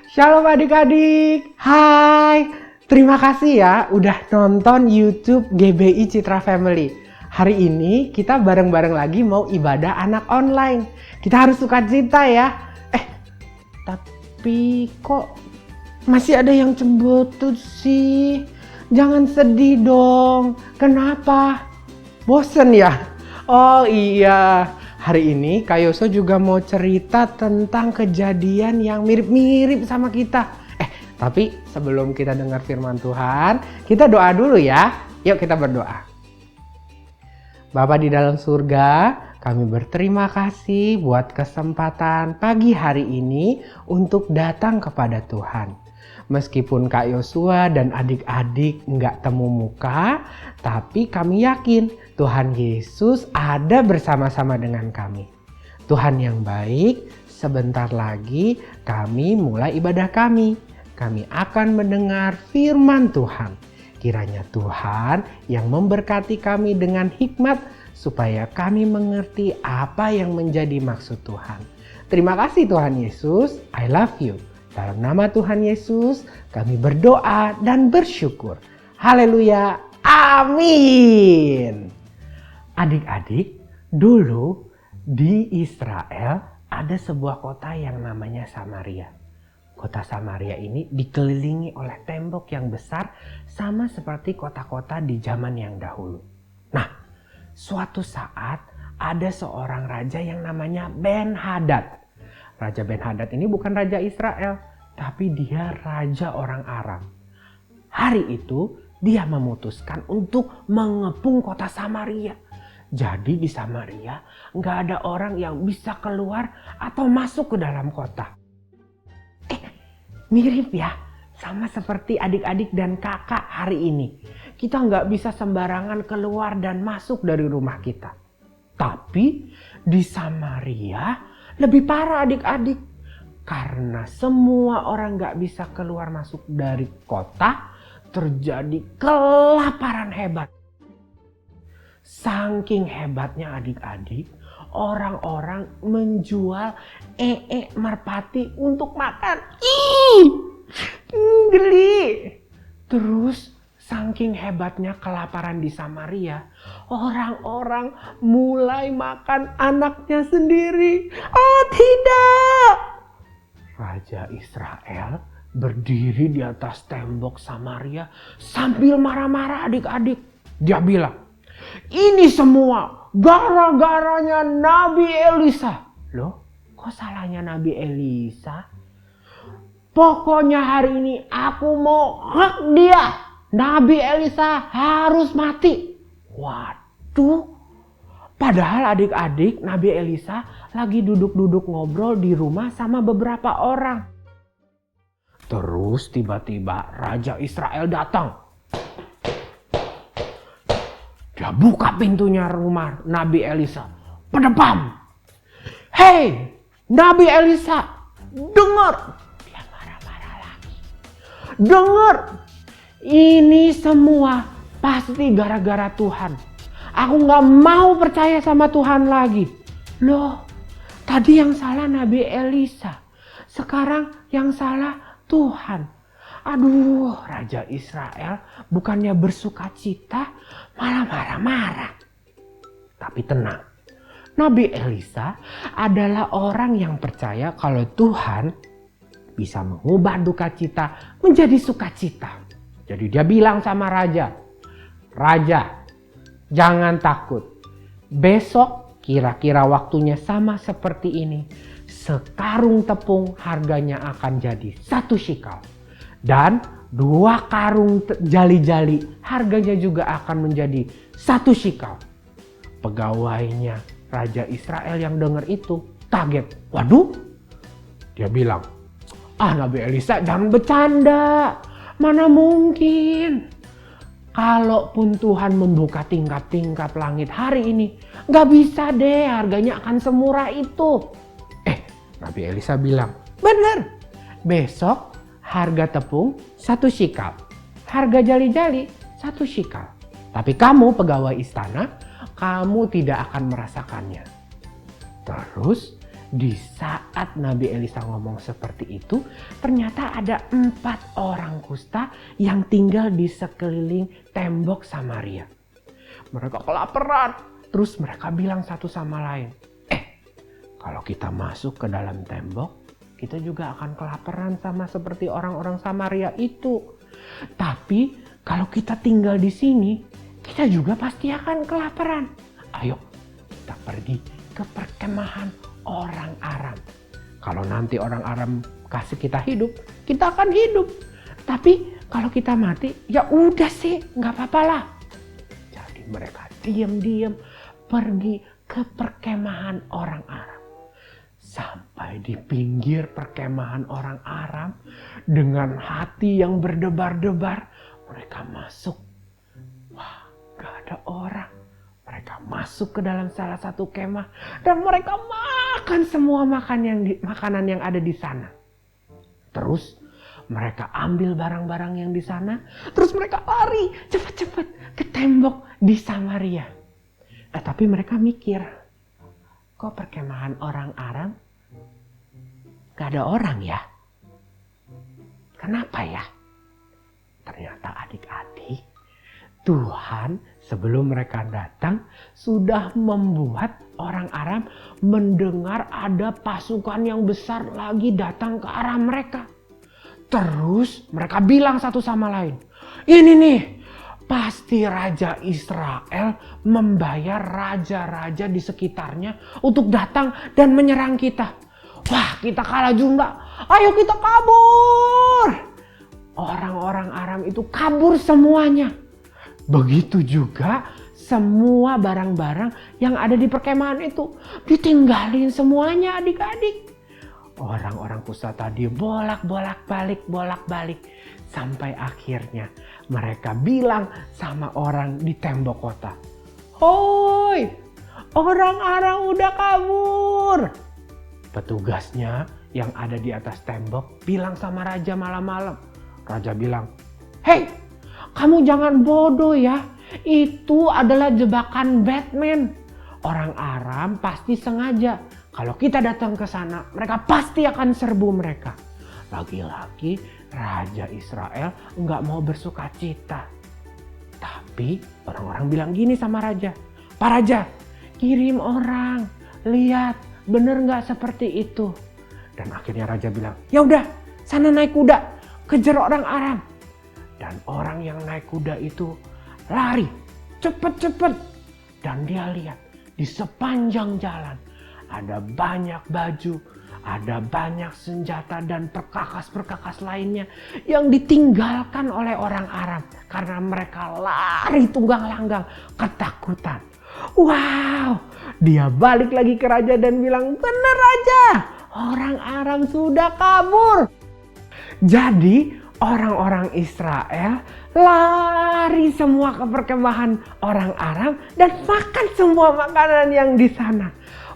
Shalom adik-adik, hai. Terima kasih ya udah nonton YouTube GBI Citra Family. Hari ini kita bareng-bareng lagi mau ibadah anak online. Kita harus sukacita ya. Tapi kok masih ada yang cembetut sih? Jangan sedih dong. Kenapa? Bosen ya? Oh iya. Hari ini Kak Yoso juga mau cerita tentang kejadian yang mirip-mirip sama kita. Tapi sebelum kita dengar firman Tuhan, kita doa dulu ya. Yuk kita berdoa. Bapa di dalam surga, kami berterima kasih buat kesempatan pagi hari ini untuk datang kepada Tuhan. Meskipun Kak Yosua dan adik-adik nggak temu muka, tapi kami yakin Tuhan Yesus ada bersama-sama dengan kami. Tuhan yang baik, sebentar lagi kami mulai ibadah kami. Kami akan mendengar firman Tuhan. Kiranya Tuhan yang memberkati kami dengan hikmat supaya kami mengerti apa yang menjadi maksud Tuhan. Terima kasih Tuhan Yesus, I love you. Dalam nama Tuhan Yesus, kami berdoa dan bersyukur. Haleluya, amin. Adik-adik, dulu di Israel ada sebuah kota yang namanya Samaria. Kota Samaria ini dikelilingi oleh tembok yang besar sama seperti kota-kota di zaman yang dahulu. Nah, suatu saat ada seorang raja yang namanya Ben-Hadad. Raja Ben-Hadad ini bukan raja Israel, tapi dia raja orang Aram. Hari itu dia memutuskan untuk mengepung kota Samaria. Jadi di Samaria nggak ada orang yang bisa keluar atau masuk ke dalam kota. Mirip ya, sama seperti adik-adik dan kakak hari ini. Kita nggak bisa sembarangan keluar dan masuk dari rumah kita. Tapi di Samaria lebih parah adik-adik. Karena semua orang nggak bisa keluar masuk dari kota, terjadi kelaparan hebat. Saking hebatnya adik-adik, orang-orang menjual merpati untuk makan. Geli. Terus saking hebatnya kelaparan di Samaria, orang-orang mulai makan anaknya sendiri. Oh tidak! Raja Israel berdiri di atas tembok Samaria sambil marah-marah adik-adik. Dia bilang, ini semua gara-garanya Nabi Elisa. Loh, kok salahnya Nabi Elisa? Pokoknya hari ini aku mau hak dia. Nabi Elisa harus mati. Waduh. Padahal adik-adik Nabi Elisa lagi duduk-duduk ngobrol di rumah sama beberapa orang. Terus tiba-tiba Raja Israel datang. Dia buka pintunya rumah Nabi Elisa. Pedepam. Hei, Nabi Elisa, dengar. Dia marah-marah lagi. Dengar. Ini semua pasti gara-gara Tuhan. Aku gak mau percaya sama Tuhan lagi. Loh, tadi yang salah Nabi Elisa. Sekarang yang salah Tuhan. Aduh, Raja Israel bukannya bersukacita, malah marah-marah. Tapi tenang, Nabi Elisa adalah orang yang percaya kalau Tuhan bisa mengubah duka cita menjadi sukacita. Jadi dia bilang sama Raja, Raja, jangan takut. Besok kira-kira waktunya sama seperti ini. Sekarung tepung harganya akan jadi 1 shikal. Dan 2 karung jali-jali harganya juga akan menjadi 1 shikal. Pegawainya Raja Israel yang dengar itu kaget. Waduh, dia bilang, Nabi Elisa jangan bercanda. Mana mungkin. Kalaupun Tuhan membuka tingkap-tingkap langit hari ini, gak bisa deh harganya akan semurah itu. Nabi Elisa bilang, bener. Besok harga tepung 1 shikal. Harga jali-jali 1 shikal. Tapi kamu pegawai istana, kamu tidak akan merasakannya. Terus di saat Nabi Elisa ngomong seperti itu, ternyata ada 4 orang kusta yang tinggal di sekeliling tembok Samaria. Mereka kelaparan, terus mereka bilang satu sama lain, kalau kita masuk ke dalam tembok, kita juga akan kelaparan sama seperti orang-orang Samaria itu. Tapi kalau kita tinggal di sini, kita juga pasti akan kelaparan. Ayo kita pergi ke perkemahan orang Aram. Kalau nanti orang Aram kasih kita hidup, kita akan hidup. Tapi kalau kita mati, ya udah sih, nggak apa-apa lah. Jadi mereka diam-diam pergi ke perkemahan orang Aram. Sampai di pinggir perkemahan orang Aram, dengan hati yang berdebar-debar, mereka masuk. Wah, gak ada orang. Mereka masuk ke dalam salah satu kemah dan mereka makan semua makanan yang ada di sana. Terus mereka ambil barang-barang yang di sana, terus mereka lari cepat-cepat ke tembok di Samaria. Tapi mereka mikir, kok perkemahan orang Aram gak ada orang ya? Kenapa ya? Ternyata adik-adik, Tuhan sebelum mereka datang sudah membuat orang Aram mendengar ada pasukan yang besar lagi datang ke arah mereka. Terus mereka bilang satu sama lain, ini nih pasti Raja Israel membayar raja-raja di sekitarnya untuk datang dan menyerang kita. Wah, kita kalah jumlah, ayo kita kabur. Orang-orang Aram itu kabur semuanya. Begitu juga semua barang-barang yang ada di perkemahan itu ditinggalin semuanya adik-adik. Orang-orang kusta tadi bolak-balik sampai akhirnya mereka bilang sama orang di tembok kota, "Hoi, orang Aram udah kabur." Petugasnya yang ada di atas tembok bilang sama raja malam-malam. Raja bilang, "Hei, kamu jangan bodoh ya, itu adalah jebakan Batman. Orang Aram pasti sengaja. Kalau kita datang ke sana, mereka pasti akan serbu mereka." Lagi-lagi Raja Israel nggak mau bersukacita. Tapi orang-orang bilang gini sama Raja, "Pak Raja, kirim orang, lihat bener nggak seperti itu." Dan akhirnya Raja bilang, "Ya udah, sana naik kuda, kejar orang Aram." Dan orang yang naik kuda itu lari cepet-cepet. Dan dia lihat di sepanjang jalan ada banyak baju, ada banyak senjata dan perkakas-perkakas lainnya yang ditinggalkan oleh orang Aram karena mereka lari tunggang-langgang ketakutan. Wow, dia balik lagi ke raja dan bilang, "Bener Raja, orang Aram sudah kabur." Jadi orang-orang Israel lari semua ke perkemahan orang Aram dan makan semua makanan yang di sana.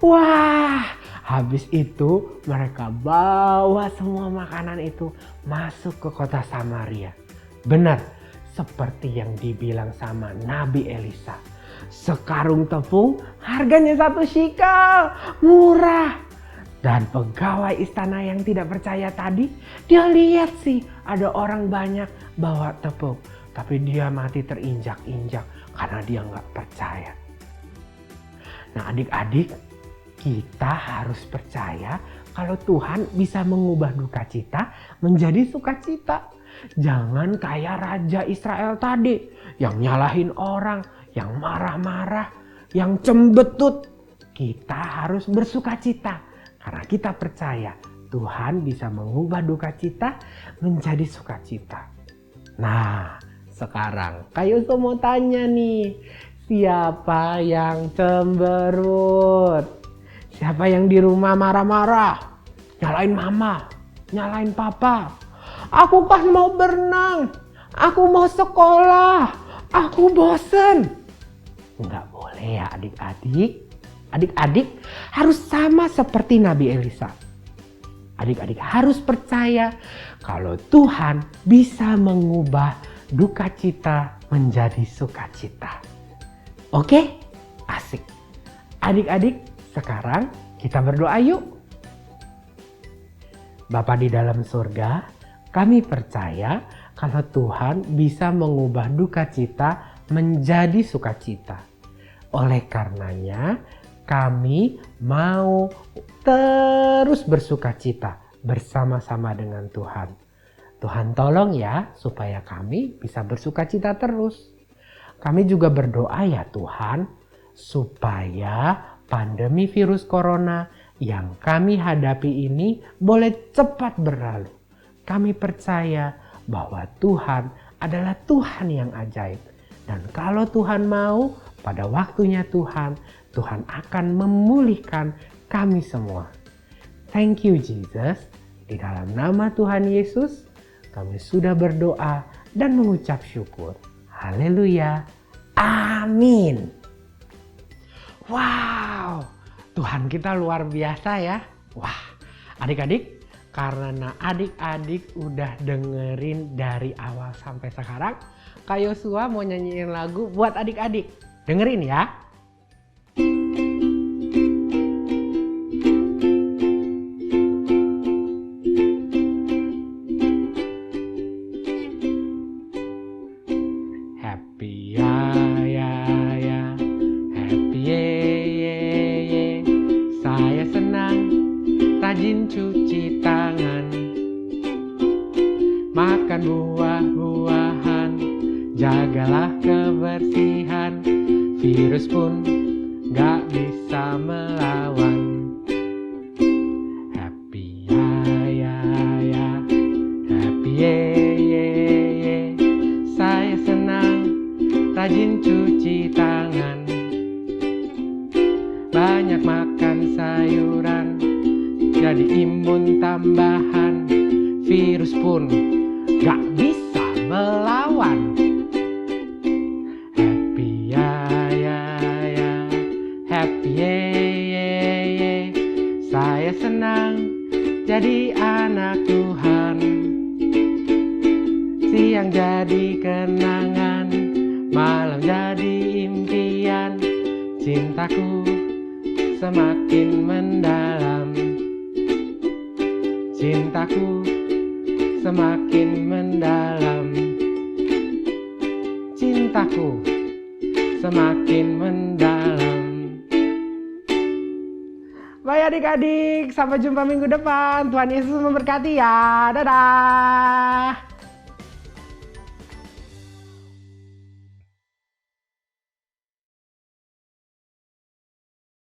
Wah, habis itu mereka bawa semua makanan itu masuk ke kota Samaria. Benar, seperti yang dibilang sama Nabi Elisa. Sekarung tepung harganya 1 shekel, murah. Dan pegawai istana yang tidak percaya tadi, dia lihat sih ada orang banyak bawa tepung. Tapi dia mati terinjak-injak karena dia nggak percaya. Nah adik-adik, kita harus percaya kalau Tuhan bisa mengubah duka cita menjadi sukacita. Jangan kayak Raja Israel tadi yang nyalahin orang, yang marah-marah, yang cembetut. Kita harus bersukacita. Karena kita percaya Tuhan bisa mengubah duka cita menjadi sukacita. Nah, sekarang Kak Yuso mau tanya nih, siapa yang cemberut? Siapa yang di rumah marah-marah? Nyalain mama, nyalain papa. Aku kan mau berenang, aku mau sekolah, aku bosen. Enggak boleh ya adik-adik. Adik-adik harus sama seperti Nabi Elisa. Adik-adik harus percaya kalau Tuhan bisa mengubah duka cita menjadi sukacita. Oke? Asik. Adik-adik, sekarang Kita berdoa yuk. Bapa di dalam surga, kami percaya kalau Tuhan bisa mengubah duka cita menjadi sukacita. Oleh karenanya, kami mau terus bersukacita bersama-sama dengan Tuhan. Tuhan tolong ya supaya kami bisa bersukacita terus. Kami juga berdoa ya Tuhan supaya pandemi virus corona yang kami hadapi ini boleh cepat berlalu. Kami percaya bahwa Tuhan adalah Tuhan yang ajaib. Dan kalau Tuhan mau, pada waktunya Tuhan akan memulihkan kami semua. Thank you Jesus. Di dalam nama Tuhan Yesus, kami sudah berdoa dan mengucap syukur. Haleluya. Amin. Wow, Tuhan kita luar biasa ya. Wah, adik-adik, karena adik-adik udah dengerin dari awal sampai sekarang, Kak Yosua mau nyanyiin lagu buat adik-adik. Dengerin ya. Happy ya ya ya, happy ye ye ye. Saya senang rajin cuci tangan, makan buah-buahan, jagalah kebersihan, virus pun gak bisa melawan. Happy ya ya ya, happy ye ye ye. Saya senang rajin cuci tangan, banyak makan sayuran, jadi imun tambahan, virus pun gak bisa melawan. Happy ya ya ya, happy ye ye ye. Saya senang jadi anak Tuhan, siang jadi kenangan, malam jadi impian, cintaku semakin mendalam, cintaku semakin mendalam, cintaku semakin mendalam. Baik adik-adik, sampai jumpa minggu depan. Tuhan Yesus memberkati ya. Dadah.